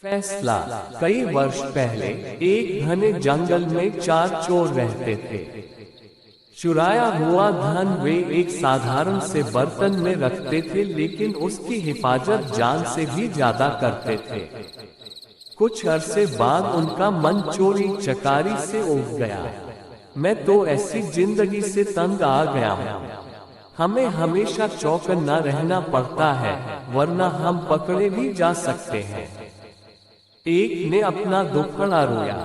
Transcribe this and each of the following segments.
फैसला। कई वर्ष पहले एक घने जंगल में 4 चोर रहते थे। चुराया हुआ धन वे एक साधारण से बर्तन में रखते थे, लेकिन उसकी हिफाजत जान से भी ज्यादा करते थे। कुछ अरसे बाद उनका मन चोरी चकारी से उब गया। मैं तो ऐसी जिंदगी से तंग आ गया हूँ। हमें हमेशा चौकन्ना रहना पड़ता है, वरना हम पकड़े भी जा सकते हैं। एक ने अपना दुखड़ा रोया।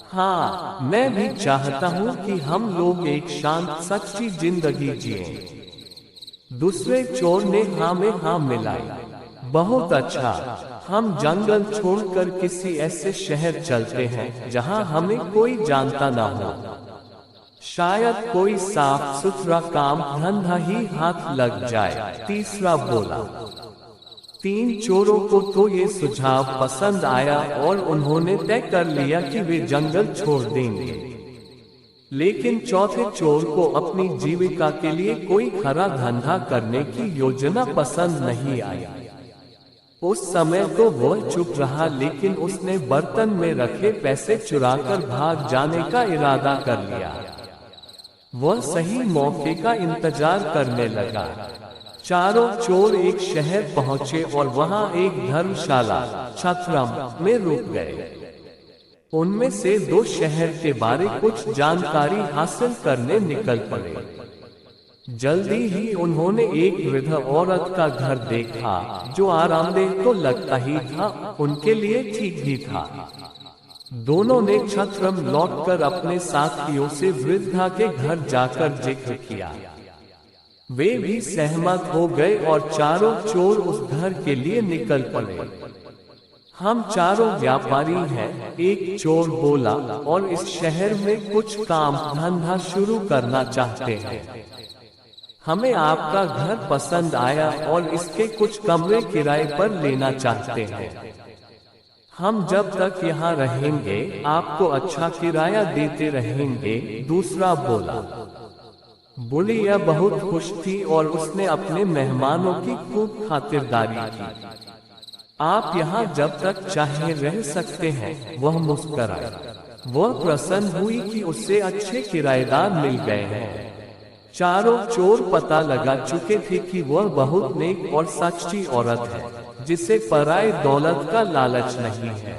हाँ, मैं भी चाहता हूँ कि हम लोग एक शांत सच्ची जिंदगी जिएं। दूसरे चोर ने हाँ में हाँ मिलाई। बहुत अच्छा, हम जंगल छोड़कर किसी ऐसे शहर चलते हैं जहाँ हमें कोई जानता ना हो। शायद कोई साफ सुथरा काम धंधा ही हाथ लग जाए। तीसरा बोला। 3 चोरों को तो ये सुझाव पसंद आया और उन्होंने तय कर लिया कि वे जंगल छोड़ देंगे। लेकिन चौथे चोर को अपनी जीविका के लिए कोई खरा धंधा करने की योजना पसंद नहीं आई। उस समय तो वह चुप रहा, लेकिन उसने बर्तन में रखे पैसे चुराकर भाग जाने का इरादा कर लिया। वह सही मौके का इंतजार करने लगा। चारों चोर एक शहर पहुंचे और वहां एक धर्मशाला छत्रम में रुक गए। उनमें से 2 शहर के बारे कुछ जानकारी हासिल करने निकल पड़े। जल्दी ही उन्होंने एक वृद्ध औरत का घर देखा, जो आरामदेह तो लगता ही था, उनके लिए ठीक भी था। दोनों ने छत्रम लौटकर अपने साथियों से वृद्धा के घर जाकर जिक्र किया। वे भी सहमत हो गए और चारों चोर उस घर के लिए निकल पड़े। हम चारों व्यापारी हैं, एक चोर बोला, और इस शहर में कुछ काम धंधा शुरू करना चाहते हैं। हमें आपका घर पसंद आया और इसके कुछ कमरे किराए पर लेना चाहते हैं। हम जब तक यहाँ रहेंगे आपको अच्छा किराया देते रहेंगे। दूसरा बोला। बुढ़िया बहुत खुश थी और उसने अपने मेहमानों की खूब खातिरदारी की। आप यहाँ जब तक चाहे रह सकते हैं, वह मुस्कुराई। वह प्रसन्न हुई कि उससे अच्छे किराएदार मिल गए हैं। चारों चोर पता लगा चुके थे कि वह बहुत नेक और सच्ची औरत है, जिसे पराई दौलत का लालच नहीं है।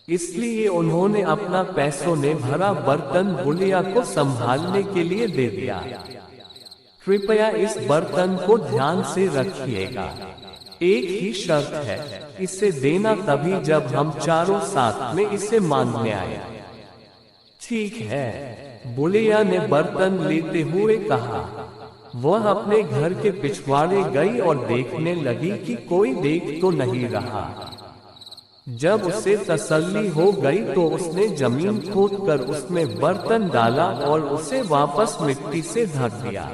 इसलिए उन्होंने अपना पैसों ने भरा बर्तन बुढ़िया को संभालने के लिए दे दिया। कृपया इस बर्तन को ध्यान से रखिएगा। एक ही शर्त है, इसे देना तभी जब हम चारों साथ में इसे मांगने आए। ठीक है, बुढ़िया ने बर्तन लेते हुए कहा। वह अपने घर के पिछवाड़े गई और देखने लगी कि कोई देख तो नहीं रहा। जब उसे तसल्ली हो गई तो उसने जमीन खोदकर उसमें बर्तन डाला और उसे वापस मिट्टी से ढक दिया।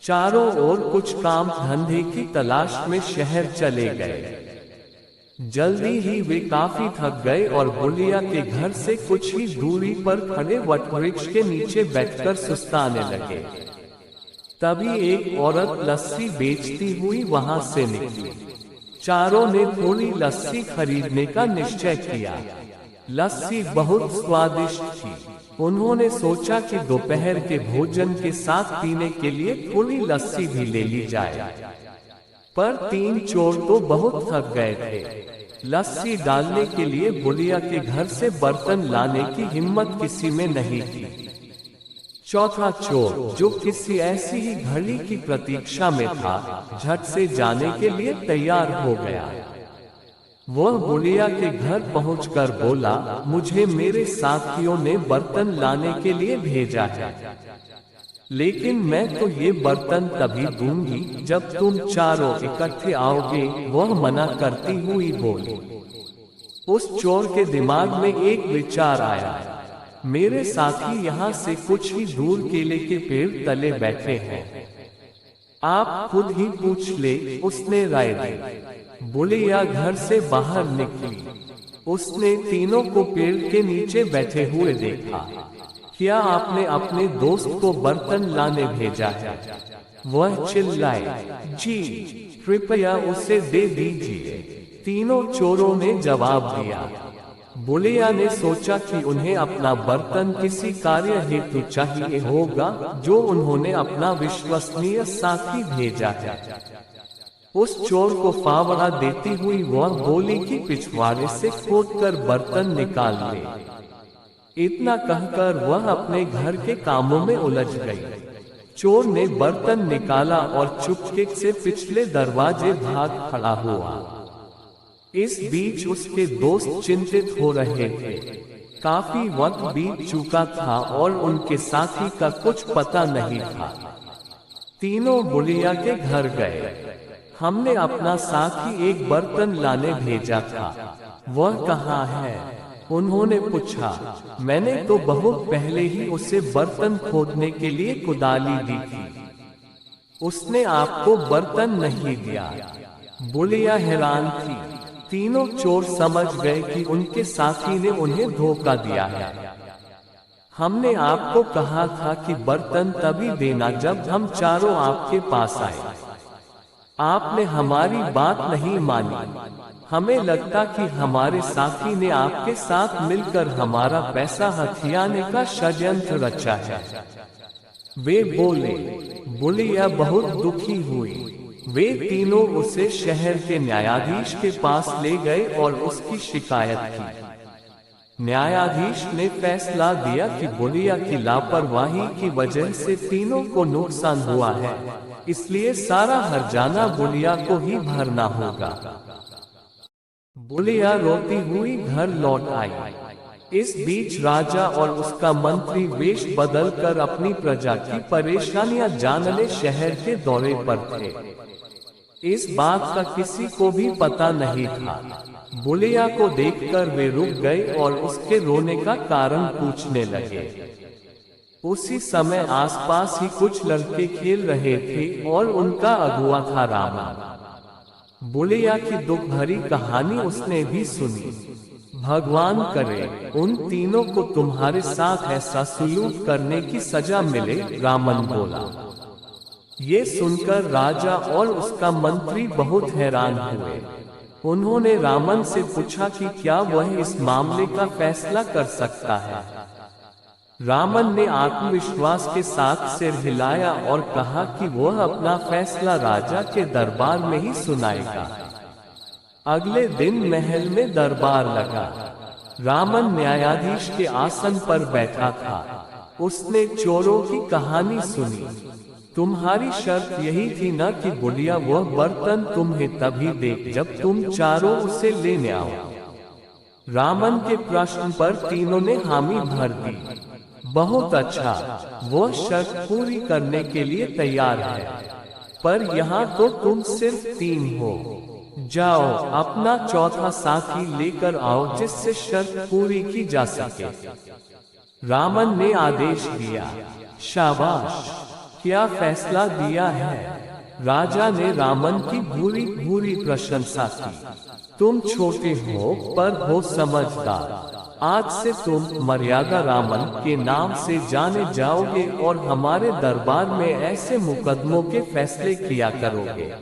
चारों ओर कुछ काम धंधे की तलाश में शहर चले गए। जल्दी ही वे काफी थक गए और बुढ़िया के घर से कुछ ही दूरी पर खड़े वटवृक्ष के नीचे बैठकर सुस्ताने लगे। तभी एक औरत लस्सी बेचती हुई वहां से निकली। चारों ने थोड़ी लस्सी खरीदने का निश्चय किया। लस्सी बहुत स्वादिष्ट थी। उन्होंने सोचा कि दोपहर के भोजन के साथ पीने के लिए थोड़ी लस्सी भी ले ली जाए। पर 3 चोर तो बहुत थक गए थे। लस्सी डालने के लिए बुढ़िया के घर से बर्तन लाने की हिम्मत किसी में नहीं थी। चौथा चोर, जो किसी ऐसी ही घड़ी की प्रतीक्षा में था, झट से जाने के लिए तैयार हो गया। वह बुढ़िया के घर पहुंचकर बोला, मुझे मेरे साथियों ने बर्तन लाने के लिए भेजा है, लेकिन मैं तो ये बर्तन तभी दूंगी जब तुम चारों इकट्ठे आओगे। वह मना करती हुई बोली। उस चोर के दिमाग में एक विचार आया। मेरे साथी यहाँ से कुछ ही दूर केले के पेड़ तले बैठे हैं, आप खुद ही पूछ ले। उसने राय दी। बुढ़िया घर से बाहर निकली। उसने तीनों को पेड़ के नीचे बैठे हुए देखा। क्या आपने अपने दोस्त को बर्तन लाने भेजा है? वह चिल्लाए, जी, कृपया उसे दे दीजिए। तीनों चोरों ने जवाब दिया। बुलिया ने सोचा कि उन्हें अपना बर्तन किसी कार्य हेतु चाहिए होगा जो उन्होंने अपना विश्वसनीय साथी भेजा है। उस चोर को फावड़ा देती हुई वह बोली कि पिछवाड़े से खोदकर बर्तन निकाल ले। इतना कहकर वह अपने घर के कामों में उलझ गई। चोर ने बर्तन निकाला और चुपके से पिछले दरवाजे भाग खड़ा हुआ। इस बीच उसके दोस्त चिंतित हो रहे थे। काफी वक्त बीत चुका था और उनके साथी का कुछ पता नहीं था। तीनों बुलिया के घर गए। हमने अपना साथी एक बर्तन लाने भेजा था, वह कहाँ है? उन्होंने पूछा। मैंने तो बहुत पहले ही उसे बर्तन खोदने के लिए कुदाली दी थी। उसने आपको बर्तन नहीं दिया। बुलिया हैरान थी। तीनों चोर समझ गए कि उनके साथी ने उन्हें धोखा दिया है। हमने आपको कहा था कि बर्तन तभी देना जब हम चारों आपके पास आए। आपने हमारी बात नहीं मानी। हमें लगता कि हमारे साथी ने आपके साथ मिलकर हमारा पैसा हथियाने का षड्यंत्र रचा है। वे बोले। बुलिया बहुत दुखी हुई। वे तीनों उसे शहर के न्यायाधीश के पास ले गए और उसकी शिकायत की। न्यायाधीश ने फैसला दिया कि बुलिया की लापरवाही की वजह से तीनों को नुकसान हुआ है, इसलिए सारा हर्जाना बुलिया को ही भरना होगा। बुलिया रोती हुई घर लौट आई। इस बीच राजा और उसका मंत्री वेश बदलकर अपनी प्रजा की परेशानियां जानने शहर के दौरे पर थे। इस बात का किसी को भी पता नहीं था। बुलिया को देखकर वे रुक गए और उसके रोने का कारण पूछने लगे। उसी समय आसपास ही कुछ लड़के खेल रहे थे और उनका अगुआ था रामन। बुलिया की दुख भरी कहानी उसने भी सुनी। भगवान करे उन तीनों को तुम्हारे साथ ऐसा सुलूक करने की सजा मिले, रामन बोला। ये सुनकर राजा और उसका मंत्री बहुत हैरान हुए। उन्होंने रामन से पूछा कि क्या वह इस मामले का फैसला कर सकता है। रामन ने आत्मविश्वास के साथ सिर हिलाया और कहा कि वह अपना फैसला राजा के दरबार में ही सुनाएगा। अगले दिन महल में दरबार लगा। रामन न्यायाधीश के आसन पर बैठा था। उसने चोरों की कहानी सुनी। तुम्हारी शर्त यही थी न कि बुलिया वह बर्तन तुम्हें तभी दे जब तुम चारों उसे लेने आओ। रामन के प्रश्न पर तीनों ने हामी भर दी। बहुत अच्छा, वह शर्त पूरी करने के लिए तैयार है, पर यहाँ तो तुम सिर्फ 3 हो। जाओ अपना चौथा साथी लेकर आओ जिससे शर्त पूरी की जा सके। रामन ने आदेश दिया। शाबाश, क्या फैसला दिया है। राजा ने रामन की भूरी भूरी प्रशंसा की। तुम छोटे हो पर हो समझदार। आज से तुम मर्यादा रामन के नाम से जाने जाओगे और हमारे दरबार में ऐसे मुकदमों के फैसले किया करोगे।